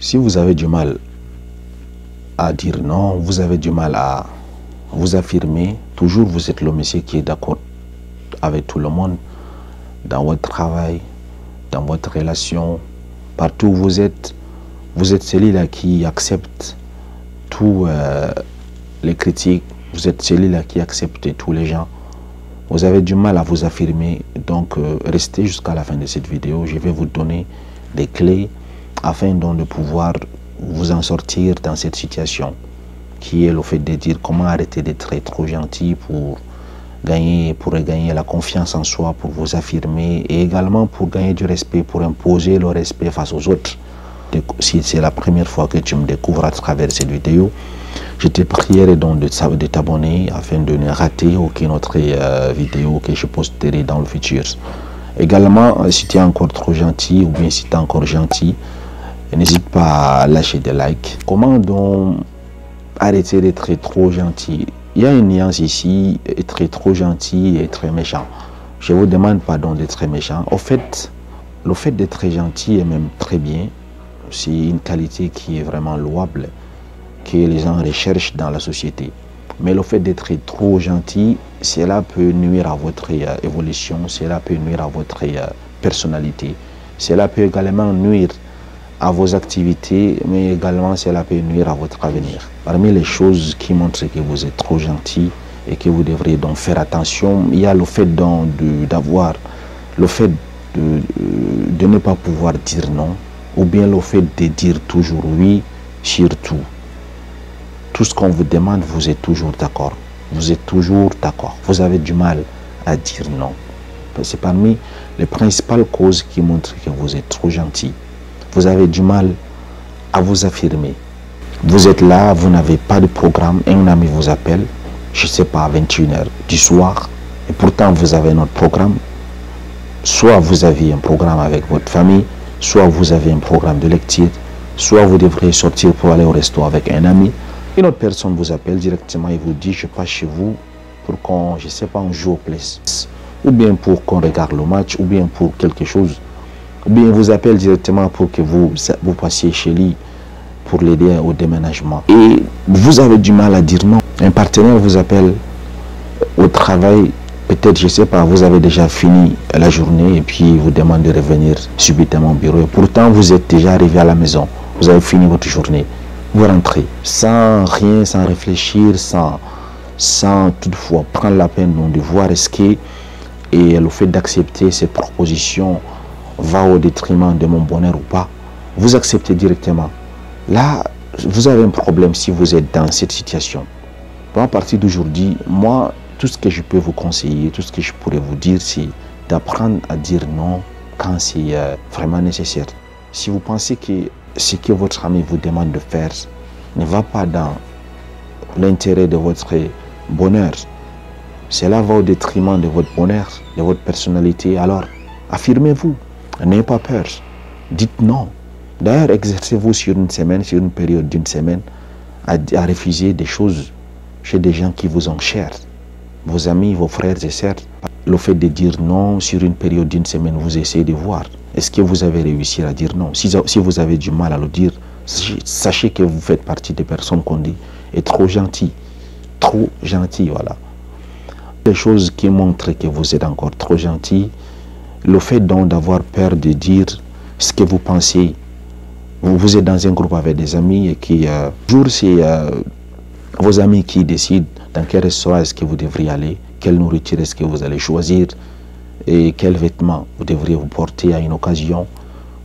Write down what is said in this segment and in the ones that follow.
Si vous avez du mal à dire non, vous avez du mal à vous affirmer, toujours vous êtes le monsieur qui est d'accord avec tout le monde, dans votre travail, dans votre relation, partout où vous êtes celui-là qui accepte tous les critiques, vous êtes celui-là qui accepte tous les gens. Vous avez du mal à vous affirmer, donc restez jusqu'à la fin de cette vidéo. Je vais vous donner des clés afin donc de pouvoir vous en sortir dans cette situation qui est le fait de dire comment arrêter d'être trop gentil pour regagner la confiance en soi, pour vous affirmer et également pour gagner du respect, pour imposer le respect face aux autres. Si c'est la première fois que tu me découvres à travers cette vidéo, je te prierai donc de t'abonner afin de ne rater aucune autre vidéo que je posterai dans le futur. Également, si tu es encore trop gentil ou bien si tu es encore gentil, n'hésite pas à lâcher des likes. Comment donc arrêter d'être trop gentil? Il y a une nuance ici, être trop gentil et très méchant. Je ne vous demande pas donc d'être méchant. Au fait, le fait d'être gentil est même très bien. C'est une qualité qui est vraiment louable, que les gens recherchent dans la société. Mais le fait d'être trop gentil, cela peut nuire à votre évolution, cela peut nuire à votre personnalité. Cela peut également nuire à vos activités, mais également cela peut nuire à votre avenir. Parmi les choses qui montrent que vous êtes trop gentil et que vous devriez donc faire attention, il y a le fait de ne pas pouvoir dire non, ou bien le fait de dire toujours oui sur tout. Tout ce qu'on vous demande, vous êtes toujours d'accord. Vous êtes toujours d'accord. Vous avez du mal à dire non. C'est parmi les principales causes qui montrent que vous êtes trop gentil. Vous avez du mal à vous affirmer. Vous êtes là, vous n'avez pas de programme. Un ami vous appelle, je ne sais pas, à 21h du soir. Et pourtant, vous avez notre programme. Soit vous avez un programme avec votre famille, soit vous avez un programme de lecture, soit vous devrez sortir pour aller au resto avec un ami. Une autre personne vous appelle directement et vous dit je passe chez vous pour qu'on, je ne sais pas, on joue au place, ou bien pour qu'on regarde le match, ou bien pour quelque chose, ou bien vous appelle directement pour que vous passiez chez lui pour l'aider au déménagement. Et vous avez du mal à dire non. Un partenaire vous appelle au travail, peut-être, je ne sais pas, vous avez déjà fini la journée et puis vous demande de revenir subitement au bureau. Et pourtant, vous êtes déjà arrivé à la maison, vous avez fini votre journée. Vous rentrez sans rien, sans réfléchir, sans toutefois prendre la peine de voir est-ce que et le fait d'accepter cette proposition va au détriment de mon bonheur ou pas. Vous acceptez directement. Là, vous avez un problème si vous êtes dans cette situation. Bon, à partir d'aujourd'hui, moi, tout ce que je peux vous conseiller, tout ce que je pourrais vous dire, c'est d'apprendre à dire non quand c'est vraiment nécessaire. Si vous pensez que ce que votre ami vous demande de faire ne va pas dans l'intérêt de votre bonheur, cela va au détriment de votre bonheur, de votre personnalité, alors affirmez-vous, n'ayez pas peur, dites non. D'ailleurs, exercez-vous sur une semaine, sur une période d'une semaine, à refuser des choses chez des gens qui vous ont cher, vos amis, vos frères et sœurs. Le fait de dire non sur une période d'une semaine, vous essayez de voir. Est-ce que vous avez réussi à dire non? Si vous avez du mal à le dire, sachez que vous faites partie des personnes qu'on dit est trop gentil. Trop gentil, voilà. Des choses qui montrent que vous êtes encore trop gentil, le fait donc d'avoir peur de dire ce que vous pensez. Vous êtes dans un groupe avec des amis et qui, toujours c'est vos amis qui décident dans quel restaurant est-ce que vous devriez aller, quelle nourriture est-ce que vous allez choisir et quels vêtements vous devriez vous porter à une occasion.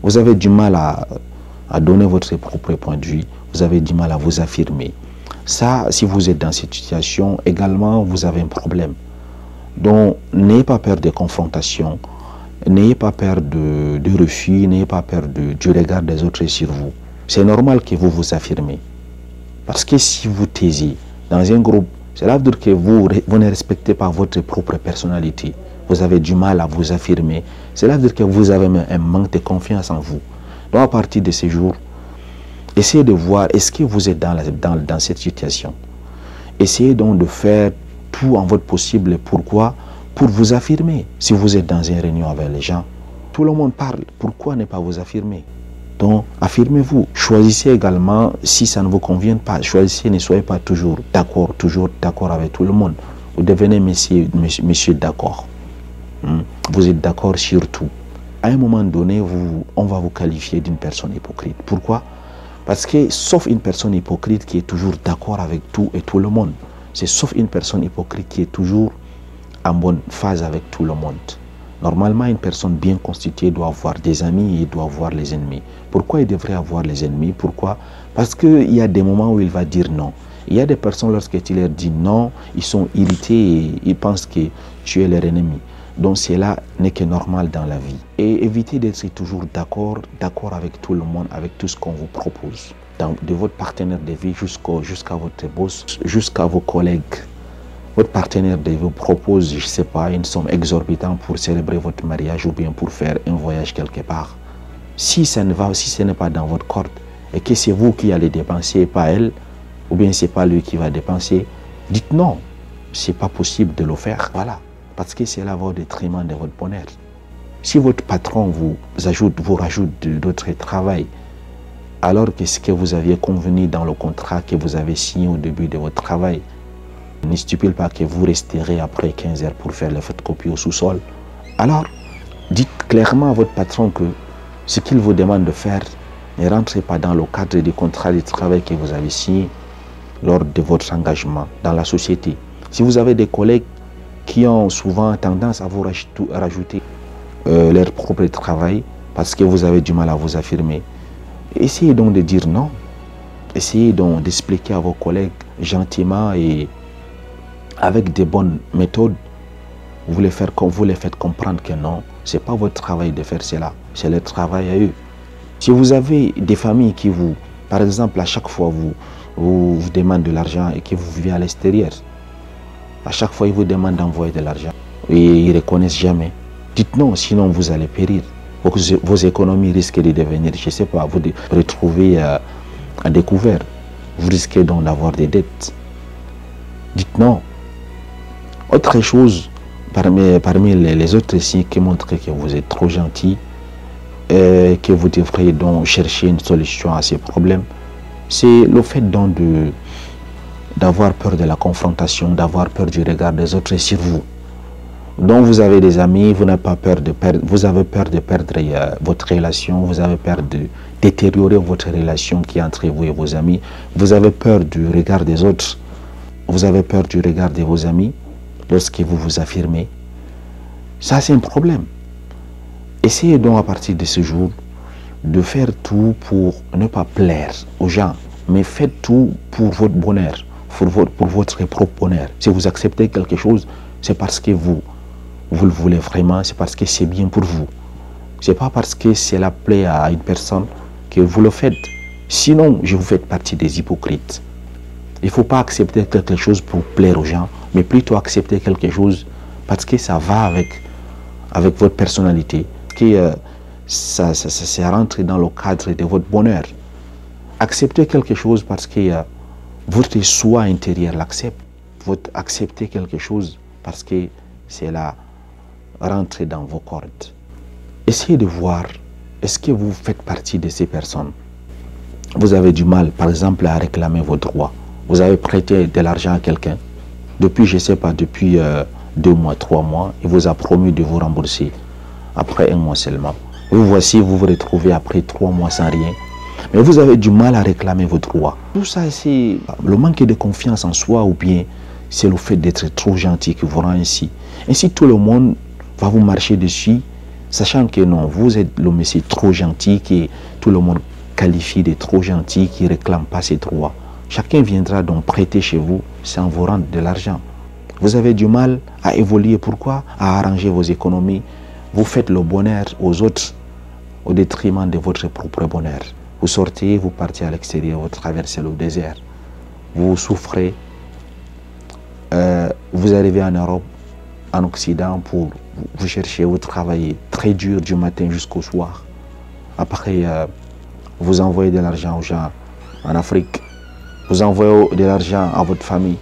Vous avez du mal à donner votre propre point de vue, vous avez du mal à vous affirmer. Ça, si vous êtes dans cette situation, également, vous avez un problème. Donc, n'ayez pas peur des confrontations, n'ayez pas peur de refus, n'ayez pas peur du regard des autres sur vous. C'est normal que vous vous affirmez. Parce que si vous taisez dans un groupe, cela veut dire que vous ne respectez pas votre propre personnalité. Vous avez du mal à vous affirmer. Cela veut dire que vous avez un manque de confiance en vous. Donc à partir de ces jours, essayez de voir est-ce que vous êtes dans cette situation. Essayez donc de faire tout en votre possible. Pourquoi? Pour vous affirmer. Si vous êtes dans une réunion avec les gens, tout le monde parle. Pourquoi ne pas vous affirmer? Donc, affirmez-vous. Choisissez également si ça ne vous convient pas. Choisissez, ne soyez pas toujours d'accord avec tout le monde. Vous devenez monsieur d'accord. Vous êtes d'accord sur tout. À un moment donné, on va vous qualifier d'une personne hypocrite. Pourquoi? Parce que sauf une personne hypocrite qui est toujours d'accord avec tout et tout le monde. C'est sauf une personne hypocrite qui est toujours en bonne phase avec tout le monde. Normalement, une personne bien constituée doit avoir des amis et doit avoir les ennemis. Pourquoi il devrait avoir les ennemis? Pourquoi? Parce qu'il y a des moments où il va dire non. Il y a des personnes, lorsque tu leur dis non, ils sont irrités et ils pensent que tu es leur ennemi. Donc cela n'est que normal dans la vie. Et évitez d'être toujours d'accord avec tout le monde, avec tout ce qu'on vous propose. De votre partenaire de vie jusqu'à votre boss, jusqu'à vos collègues. Votre partenaire de vie vous propose, je ne sais pas, une somme exorbitante pour célébrer votre mariage ou bien pour faire un voyage quelque part. Si ce n'est pas dans votre corde et que c'est vous qui allez dépenser et pas elle, ou bien c'est pas lui qui va dépenser, dites non. C'est pas possible de le faire. Voilà. Parce que c'est là votre détriment de votre bonheur. Si votre patron vous rajoute d'autres travail, alors que ce que vous aviez convenu dans le contrat que vous avez signé au début de votre travail, ne stipule pas que vous resterez après 15 heures pour faire la photocopie au sous-sol, alors dites clairement à votre patron que ce qu'il vous demande de faire ne rentre pas dans le cadre du contrat de travail que vous avez signé lors de votre engagement dans la société. Si vous avez des collègues qui ont souvent tendance à vous rajouter leur propre travail parce que vous avez du mal à vous affirmer, essayez donc de dire non. Essayez donc d'expliquer à vos collègues gentiment et avec des bonnes méthodes. Vous les faites comprendre que non, ce n'est pas votre travail de faire cela, c'est leur travail à eux. Si vous avez des familles qui vous, par exemple, à chaque fois vous demandent de l'argent et que vous vivez à l'extérieur, à chaque fois ils vous demandent d'envoyer de l'argent et ils ne reconnaissent jamais, dites non, sinon vous allez périr. Vos économies risquent de devenir, je ne sais pas, vous retrouver à découvert. Vous risquez donc d'avoir des dettes. Dites non. Autre chose, parmi les autres signes qui montrent que vous êtes trop gentil, que vous devriez donc chercher une solution à ces problèmes, c'est le fait donc d'avoir peur de la confrontation, d'avoir peur du regard des autres sur vous. Donc vous avez des amis, vous n'avez pas peur de perdre, vous avez peur de perdre votre relation, vous avez peur de détériorer votre relation qui est entre vous et vos amis, vous avez peur du regard des autres, vous avez peur du regard de vos amis lorsque vous vous affirmez. Ça c'est un problème. Essayez donc à partir de ce jour de faire tout pour ne pas plaire aux gens, mais faites tout pour votre bonheur, pour votre propre bonheur. Si vous acceptez quelque chose, c'est parce que vous le voulez vraiment, c'est parce que c'est bien pour vous. Ce n'est pas parce que cela plaît à une personne que vous le faites. Sinon, vous faites partie des hypocrites. Il ne faut pas accepter quelque chose pour plaire aux gens, mais plutôt accepter quelque chose parce que ça va avec votre personnalité, que ça rentre dans le cadre de votre bonheur. Acceptez quelque chose parce que votre soi intérieur l'accepte. Acceptez quelque chose parce que c'est là rentre dans vos cordes. Essayez de voir, est-ce que vous faites partie de ces personnes? Vous avez du mal, par exemple, à réclamer vos droits. Vous avez prêté de l'argent à quelqu'un. Depuis, je ne sais pas, depuis 2 mois, 3 mois, il vous a promis de vous rembourser après 1 mois seulement. Vous vous retrouvez après 3 mois sans rien. Mais vous avez du mal à réclamer vos droits. Tout ça, c'est le manque de confiance en soi ou bien c'est le fait d'être trop gentil qui vous rend ainsi. Ainsi, tout le monde va vous marcher dessus, sachant que non, vous êtes le monsieur trop gentil, que tout le monde qualifie de trop gentil, qui ne réclame pas ses droits. Chacun viendra donc prêter chez vous sans vous rendre de l'argent. Vous avez du mal à évoluer. Pourquoi? À arranger vos économies. Vous faites le bonheur aux autres au détriment de votre propre bonheur. Vous sortez, vous partez à l'extérieur, vous traversez le désert. Vous souffrez. Vous arrivez en Europe, en Occident, pour vous chercher, vous travaillez très dur du matin jusqu'au soir. Après, vous envoyez de l'argent aux gens en Afrique. Vous envoyez de l'argent à votre famille.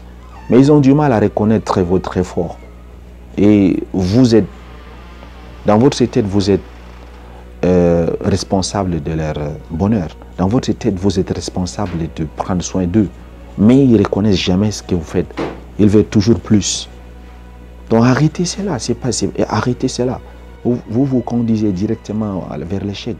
Mais ils ont du mal à reconnaître votre effort. Et vous êtes, dans votre tête, vous êtes responsables de leur bonheur. Dans votre tête, vous êtes responsable de prendre soin d'eux. Mais ils ne reconnaissent jamais ce que vous faites. Ils veulent toujours plus. Donc arrêtez cela. Arrêtez cela. Vous conduisez directement vers l'échec.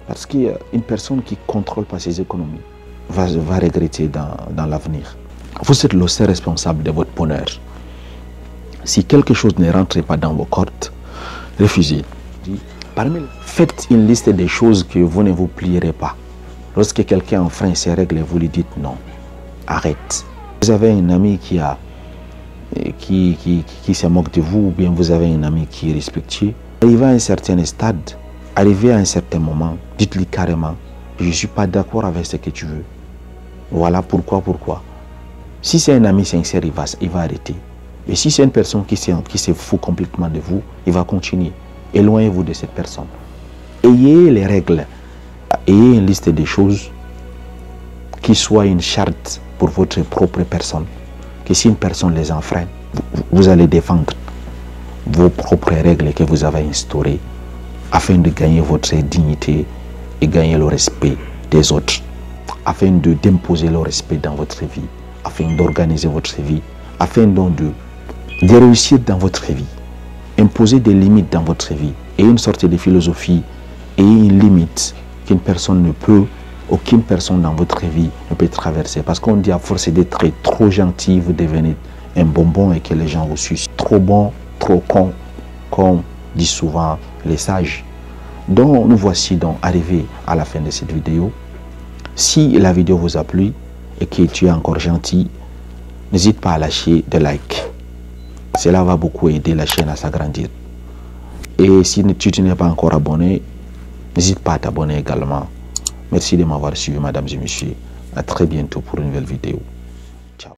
Parce qu'une personne qui ne contrôle pas ses économies va regretter dans l'avenir. Vous êtes le seul responsable de votre bonheur. Si quelque chose ne rentre pas dans vos cordes, refusez. Faites une liste des choses que vous ne vous plierez pas. Lorsque quelqu'un enfreint ses règles, vous lui dites non. Arrête. Vous avez un ami qui se moque de vous, ou bien vous avez un ami qui est respectueux. Arrivé à un certain stade, arrivé à un certain moment, dites-lui carrément, je ne suis pas d'accord avec ce que tu veux. Voilà pourquoi. Si c'est un ami sincère, il va arrêter. Et si c'est une personne qui se fout complètement de vous, il va continuer. Éloignez-vous de cette personne. Ayez les règles. Ayez une liste de choses qui soit une charte pour votre propre personne. Que si une personne les enfreint, vous allez défendre vos propres règles que vous avez instaurées afin de gagner votre dignité et gagner le respect des autres. Afin d'imposer le respect dans votre vie. Afin d'organiser votre vie. Afin donc de réussir dans votre vie. Imposer des limites dans votre vie. Et une sorte de philosophie et une limite qu'une personne ne peut, aucune personne dans votre vie ne peut traverser. Parce qu'on dit à force d'être trop gentil, vous devenez un bonbon et que les gens vous sucent. Trop bon, trop con, comme disent souvent les sages. Donc nous voici donc arrivés à la fin de cette vidéo. Si la vidéo vous a plu et que tu es encore gentil, n'hésite pas à lâcher des likes. Cela va beaucoup aider la chaîne à s'agrandir. Et si tu n'es pas encore abonné, n'hésite pas à t'abonner également. Merci de m'avoir suivi, mesdames et messieurs. À très bientôt pour une nouvelle vidéo.